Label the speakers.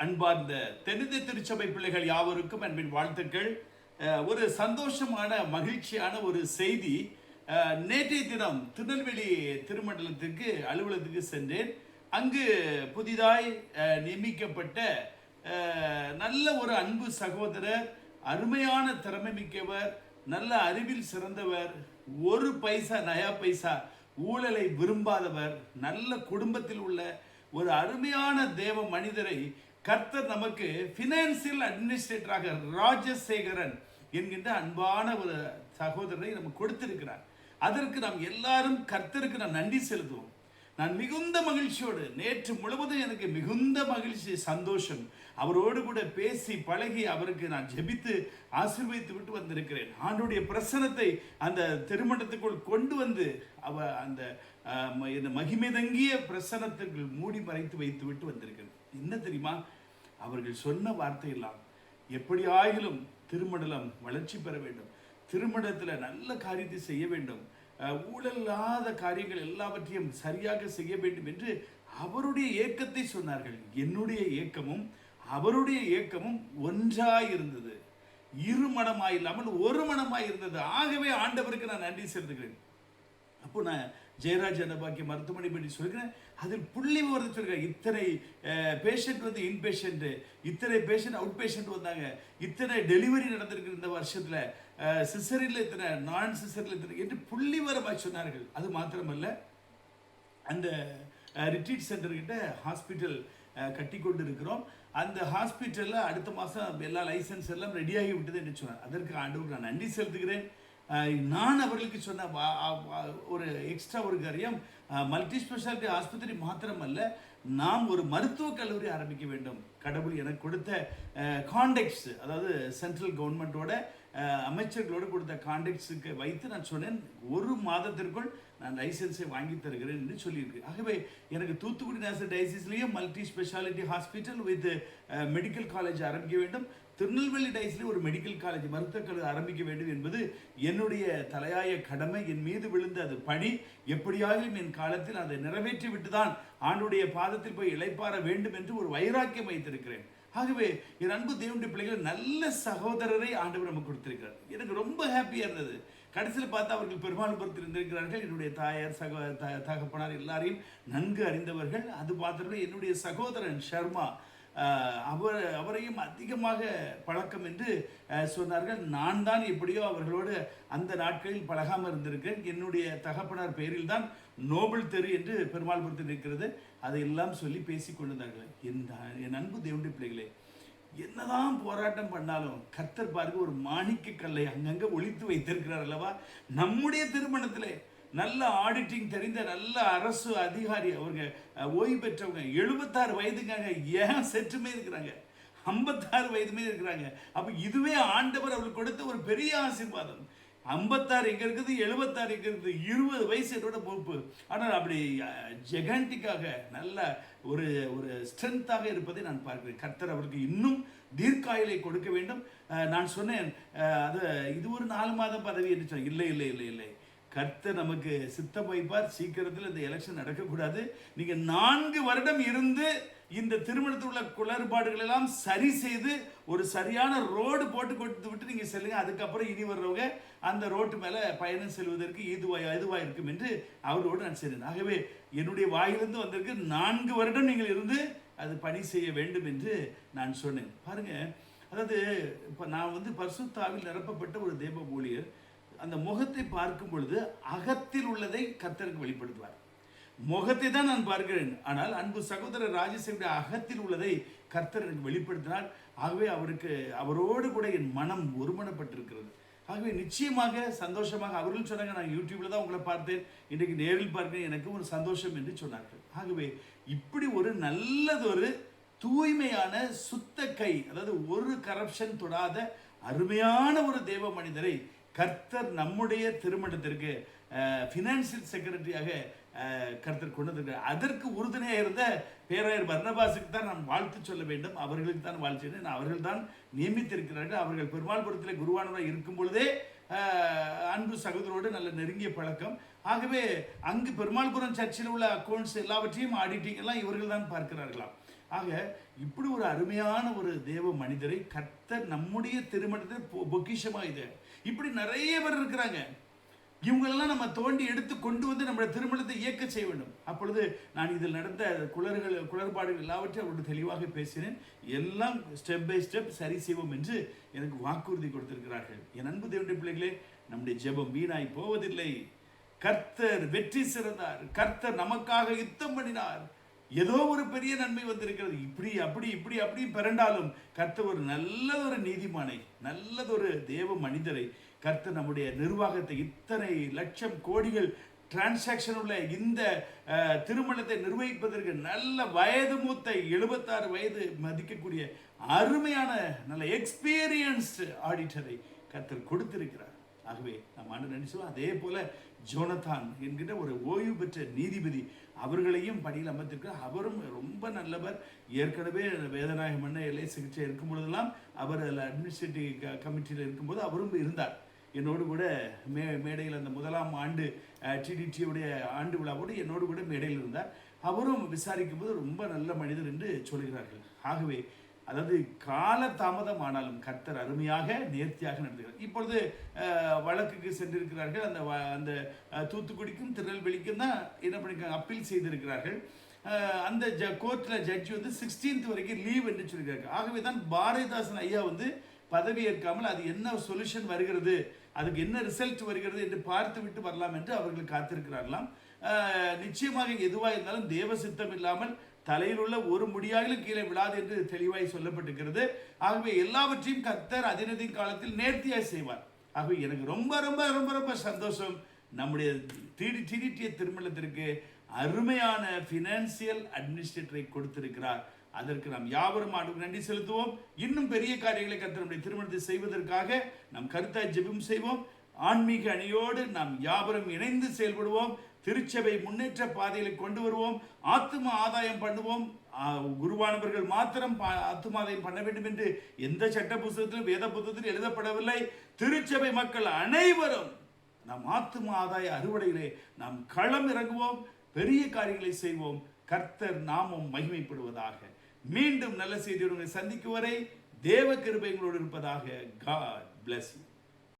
Speaker 1: அன்பார்ந்த தென்னிந்திய திருச்சபை பிள்ளைகள் யாவருக்கும் அன்பின் வாழ்த்துக்கள். ஒரு சந்தோஷமான மகிழ்ச்சியான ஒரு செய்தி. நேற்றைய தினம் திருநெல்வேலி திருமண்டலத்துக்கு அலுவலகத்துக்கு சென்றேன். அங்கு புதிதாய் நியமிக்கப்பட்ட நல்ல ஒரு அன்பு சகோதரர், அருமையான திறமை மிக்கவர், நல்ல அறிவில் சிறந்தவர், ஒரு பைசா நயா பைசா ஊழலை விரும்பாதவர், நல்ல குடும்பத்தில் உள்ள ஒரு அருமையான தேவ மனிதரை கர்த்தர் நமக்கு பினான்சியல் அட்மினிஸ்ட்ரேட்டராக ராஜசேகரன் என்கின்ற அன்பான ஒரு சகோதரரை நமக்கு கொடுத்திருக்கிறார். அதற்கு நாம் எல்லாரும் கர்த்தருக்கு நான் நன்றி செலுத்துவோம். நான் மிகுந்த மகிழ்ச்சியோடு நேற்று முழுவதும் எனக்கு மிகுந்த மகிழ்ச்சி, சந்தோஷம். அவரோடு கூட பேசி பழகி அவருக்கு நான் ஜெபித்து ஆசீர்வதித்து விட்டு வந்திருக்கிறேன். ஆண்டுடைய பிரசனத்தை அந்த திருமணத்துக்குள் கொண்டு வந்து அந்த மகிமை தங்கிய பிரசனத்துக்குள் மூடி மறைத்து வைத்து விட்டு வந்திருக்கிறேன். என்ன தெரியுமா, அவர்கள் சொன்ன வார்த்தையெல்லாம் எப்படியாயிலும் திருமணம் வளர்ச்சி பெற வேண்டும், திருமணத்தில் நல்ல காரியத்தை செய்ய வேண்டும், ஊழலாத காரியங்கள் எல்லாவற்றையும் சரியாக செய்ய வேண்டும் என்று அவருடைய ஏக்கத்தை சொன்னார்கள். என்னுடைய ஏக்கமும் அவருடைய ஏக்கமும் ஒன்றாய் இருந்தது, இருமனமாய் இல்லாமல் ஒரு மனமாய் இருந்தது. ஆகவே ஆண்டவருக்கு நான் நன்றி செலுத்துகிறேன். அப்போ நான் ஜெயராஜ் அன்னபாக்கிய மருத்துவமனை பற்றி சொல்கிறேன். அதில் புள்ளி விவரத்தை சொல்கிறேன். இத்தனை பேஷண்ட் வந்து இன்பேஷண்ட்டு, இத்தனை பேஷண்ட் அவுட் பேஷண்ட் வந்தாங்க, இத்தனை டெலிவரி நடந்திருக்கு இந்த வருஷத்தில், சிசரில் இத்தனை, நான் சிசரில் இத்தனை என்று புள்ளி விவரமாக சொன்னார்கள். அது மாத்திரமல்ல, அந்த ரிட்ரீட் சென்டர்கிட்ட ஹாஸ்பிட்டல் கட்டி கொண்டு இருக்கிறோம். அந்த ஹாஸ்பிட்டலில் அடுத்த மாதம் எல்லா லைசன்ஸ் எல்லாம் ரெடியாகி விட்டது என்று சொன்னார். அதற்கு ஆண்டவருக்கு நான் நன்றி செலுத்துகிறேன். நான் அவர்களுக்கு சொன்ன ஒரு எக்ஸ்ட்ரா ஒரு காரியம், மல்டி ஸ்பெஷாலிட்டி ஆஸ்பத்திரி மாத்திரமல்ல, நாம் ஒரு மருத்துவக் கல்லூரி ஆரம்பிக்க வேண்டும். கடவுள் எனக்கு கொடுத்த கான்டெக்ட்ஸ், அதாவது சென்ட்ரல் கவர்மெண்ட்டோட அமைச்சர்களோடு கொடுத்த கான்டெக்ட்ஸுக்கு வைத்து நான் சொன்னேன், ஒரு மாதத்திற்குள் நான் லைசன்ஸை வாங்கி தருகிறேன் என்று சொல்லியிருக்கு. ஆகவே எனக்கு தூத்துக்குடி நேஷனல் டயசிஸ்லேயும் multi specialty hospital with medical college ஆரம்பிக்க வேண்டும், திருநெல்வேலி டயசிலே ஒரு மெடிக்கல் காலேஜ் மருத்துவக் கல்லூரி ஆரம்பிக்க வேண்டும் என்பது என்னுடைய தலையாய கடமை. என் மீது விழுந்த அது பணி. எப்படியாகிலும் என் காலத்தில் அதை நிறைவேற்றி விட்டுதான் ஆண்டுடைய பாதத்தில் போய் இளைப்பாற வேண்டும் என்று ஒரு வைராக்கியம் வைத்திருக்கிறேன். ஆகவே என் அன்பு தேவனுடைய பிள்ளைகள், நல்ல சகோதரரை ஆண்டவர் நமக்கு கொடுத்திருக்கிறார். எனக்கு ரொம்ப ஹாப்பியாக இருந்தது. கடைசியில் பார்த்தா அவர்கள் பெருமாள்புரத்தில் இருந்திருக்கிறார்கள். என்னுடைய தாயார் தகப்பனார் எல்லாரையும் நன்கு அறிந்தவர்கள். அது பார்த்தவர்கள் என்னுடைய சகோதரன் ஷர்மா, அவரையும் அதிகமாக பழக்கம் என்று சொன்னார்கள். நான் தான் எப்படியோ அவர்களோடு அந்த நாட்களில் பழகாமல் இருந்திருக்கேன். என்னுடைய தகப்பனார் பெயரில் தான் நோபல் தெரு என்று பெருமாள்புரத்தில் இருக்கிறது. அதையெல்லாம் சொல்லி பேசி கொண்டிருந்தார்கள். என் அன்பு தேவனுடைய பிள்ளைகளே, என்னதான் போராட்டம் பண்ணாலும் கர்த்தர் பாருங்க ஒரு மாணிக்க கல்லை அங்கங்கே ஒழித்து வைத்திருக்கிறார் அல்லவா. நம்முடைய திருமணத்திலே நல்ல ஆடிட்டிங் தெரிந்த நல்ல அரசு அதிகாரி, அவங்க ஓய்வு பெற்றவங்க, 76 வயதுக்காக ஏன் செற்றுமே இருக்கிறாங்க, 56 வயதுமே இருக்கிறாங்க. அப்போ இதுவே ஆண்டவர் அவர்களுக்கு கொடுத்த ஒரு பெரிய ஆசீர்வாதம். 56 எங்கே இருக்குது, 76 எங்கே இருக்குது, 20 வயசு என்னோட பொறுப்பு. ஆனால் அப்படி ஜெகண்டிக்காக நல்ல ஒரு ஒரு ஸ்ட்ரென்த்தாக இருப்பதை நான் பார்க்கிறேன். கர்த்தர் அவருக்கு இன்னும் தீர்க்காயுளை கொடுக்க வேண்டும். நான் சொன்னேன், அது இது ஒரு 4 மாதம் பதவி என்று சொன்னேன். இல்லை இல்லை இல்லை இல்லை, கர்த்தர் நமக்கு சித்தம் வைப்பார். சீக்கிரத்தில் இந்த எலெக்ஷன் நடக்கக்கூடாது. நீங்கள் 4 வருடம் இருந்து இந்த திருமணத்தில் உள்ள குளறுபாடுகள் எல்லாம் சரி செய்து ஒரு சரியான ரோடு போட்டு கொடுத்து விட்டு நீங்கள் செல்லுங்க. அதுக்கப்புறம் இனி வர்றவங்க அந்த ரோட்டு மேலே பயணம் செல்வதற்கு இதுவாக இருக்கும் என்று அவரோடு நான் சொன்னேன். ஆகவே என்னுடைய வாயிலிருந்து வந்திருக்கு, 4 வருடம் நீங்கள் இருந்து அது பணி செய்ய வேண்டும் என்று நான் சொன்னேன். பாருங்க, அதாவது இப்போ நான் வந்து பரிசுத்தாவில் நிரப்பப்பட்ட ஒரு தேவ ஊழியர். அந்த முகத்தை பார்க்கும் பொழுது அகத்தில் உள்ளதை கர்த்தருக்கு வெளிப்படுத்துவார். முகத்தை தான் நான் பார்க்கிறேன், ஆனால் அன்பு சகோதரர் ராஜேஷனுடைய அகத்தில் உள்ளதை கர்த்தர் எனக்கு வெளிப்படுத்தினார். ஆகவே அவரோடு கூட என் மனம் ஒருமனப்பட்டிருக்கிறது. ஆகவே நிச்சயமாக சந்தோஷமாக அவர்கள் சொன்னாங்க, நான் யூடியூப்ல தான் உங்களை பார்த்தேன், இன்றைக்கு நேரில் பார்க்கிறேன், எனக்கு ஒரு சந்தோஷம் என்று சொன்னார்கள். ஆகவே இப்படி ஒரு நல்லதொரு தூய்மையான சுத்த கை, அதாவது ஒரு கரப்ஷன் தொடாத அருமையான ஒரு தேவ மனிதரை கர்த்தர் நம்முடைய திருமணத்திற்கு ஃபினான்சியல் செக்ரட்டரியாக கர்த்தர் கொண்டு வந்திருக்கிறார். அதற்கு உறுதுணையாக இருந்த பேராயர் பர்னபாஸுக்கு தான் நான் வாழ்த்து சொல்ல வேண்டும். அவர்களுக்கு தான் வாழ்த்து, அவர்கள் தான் நியமித்திருக்கிறார்கள். அவர்கள் பெருமாள்புரத்தில் குருவானவராக இருக்கும் பொழுதே அன்பு சகோதரோடு நல்ல நெருங்கிய பழக்கம். ஆகவே அங்கு பெருமாள்புரம் சர்ச்சில் உள்ள அக்கௌண்ட்ஸ் எல்லாவற்றையும் ஆடிட்டிங் எல்லாம் இவர்கள் தான் பார்க்கிறார்களாம். ஆக இப்படி ஒரு அருமையான ஒரு தேவ மனிதரை கர்த்தர் நம்முடைய திருமணத்தில் பொக்கிஷமா இது. இப்படி நிறைய பேர் இருக்கிறாங்க. இவங்களெல்லாம் நம்ம தோண்டி எடுத்து கொண்டு வந்து நம்முடைய திருமணத்தை இயக்க செய்ய வேண்டும். அப்பொழுது நான் இதில் நடந்த குளறுபாடுகள் எல்லாவற்றையும் அவரோடு தெளிவாக பேசினேன். எல்லாம் ஸ்டெப் பை ஸ்டெப் சரி செய்வோம் என்று எனக்கு வாக்குறுதி கொடுத்திருக்கிறார்கள். என் அன்பு தேவனுடைய பிள்ளைகளே, நம்முடைய ஜெபம் வீணாய் போவதில்லை. கர்த்தர் வெற்றி சிறந்தார். கர்த்தர் நமக்காக யுத்தம் பண்ணினார். ஏதோ ஒரு பெரிய நன்மை வந்திருக்கிறது. இப்படி அப்படி இப்படி அப்படி பிறண்டாலும் கர்த்தர் ஒரு நல்லதொரு நீதிமானை, நல்லதொரு தேவ மனிதரை, கர்த்தர் நம்முடைய நிர்வாகத்தை இத்தனை லட்சம் கோடிகள் டிரான்சாக்ஷன் உள்ள இந்த திருமணத்தை நிர்வகிப்பதற்கு நல்ல வயது மூத்த 76 வயது மதிக்கக்கூடிய அருமையான நல்ல எக்ஸ்பீரியன்ஸ்டு ஆடிட்டரை கர்த்தர் கொடுத்திருக்கிறார். ஆகவே நாம் ஆண்டு நினைச்சோம். அதே போல ஜோனத்தான் என்கிற ஒரு ஓய்வு பெற்ற நீதிபதி, அவர்களையும் பணியில் அமர்த்திருக்கிறார். அவரும் ரொம்ப நல்லவர். ஏற்கனவே வேதநாயகம் மன்ன எல்லை சிகிச்சை இருக்கும் பொழுதெல்லாம் அவர் அதில் அட்மினிஸ்ட்ரேட்டிவ் கமிட்டியில் இருக்கும்போது அவரும் இருந்தார். என்னோடு கூட மேடையில் அந்த முதலாம் ஆண்டு டிடிடியுடைய ஆண்டு விழாவோடு என்னோடு கூட மேடையில் இருந்தார். அவரும் விசாரிக்கும் போது ரொம்ப நல்ல மனிதர் என்று சொல்கிறார்கள். ஆகவே அதாவது கால தாமதம் ஆனாலும் கர்த்தர் அருமையாக நேர்த்தியாக நடத்துகிறார். இப்பொழுது வழக்குக்கு சென்றிருக்கிறார்கள். அந்த தூத்துக்குடிக்கும் திருநெல்வேலிக்கும் தான் என்ன பண்ணிருக்காங்க, அப்பீல் செய்திருக்கிறார்கள். அந்த கோர்ட்டில் ஜட்ஜி வந்து 16th வரைக்கும் லீவ் என்று சொல்லியிருக்காங்க. ஆகவே தான் பாரதிதாசன் ஐயா வந்து பதவி ஏற்காமல் அது என்ன சொல்யூஷன் வருகிறது, அதுக்கு என்ன ரிசல்ட் வருகிறது என்று பார்த்து விட்டு வரலாம் என்று அவர்கள் காத்திருக்கிறார்களாம். நிச்சயமாக எதுவாக இருந்தாலும் தேவ சித்தம் இல்லாமல் தலையில் உள்ள ஒரு முடியாகிலும் கீழே விழாது என்று தெளிவாய் சொல்லப்பட்டிருக்கிறது. ஆகவே எல்லாவற்றையும் கர்த்தர் அதினதின் காலத்தில் நேர்த்தியாய் செய்வார். ஆகவே எனக்கு ரொம்ப ரொம்ப ரொம்ப ரொம்ப சந்தோஷம். நம்முடைய டிடிடிய திருமணத்திற்கு அருமையான பினான்சியல் அட்மினிஸ்ட்ரேட்டரை கொடுத்திருக்கிறார். அதற்கு நாம் யாவரும் ஆண்டவருக்கு நன்றி செலுத்துவோம். இன்னும் பெரிய காரியங்களை கர்த்தர் நம்முடைய திருமணத்தை செய்வதற்காக நாம் கருத்தாய் ஜெபம் செய்வோம். ஆன்மீக அணியோடு நாம் யாவரும் இணைந்து செயல்படுவோம். திருச்சபை முன்னேற்ற பாதைகளை கொண்டு வருவோம். ஆத்தும ஆதாயம் பண்ணுவோம். குருவானவர்கள் மாத்திரம் ஆத்தும ஆதாயம் பண்ண வேண்டும் என்று எந்த சட்ட புத்தகத்திலும் வேத புத்தகத்திலும் எழுதப்படவில்லை. திருச்சபை மக்கள் அனைவரும் நாம் ஆத்தும ஆதாய அறுவடையிலே நாம் களம் இறங்குவோம். பெரிய காரியங்களை செய்வோம். கர்த்தர் நாமம் மகிமைப்படுவதாக. மீண்டும் நல்ல செய்தியுடன் சந்திக்கும் வரை தேவ கிருபை உங்களோடு இருப்பதாக. God bless you.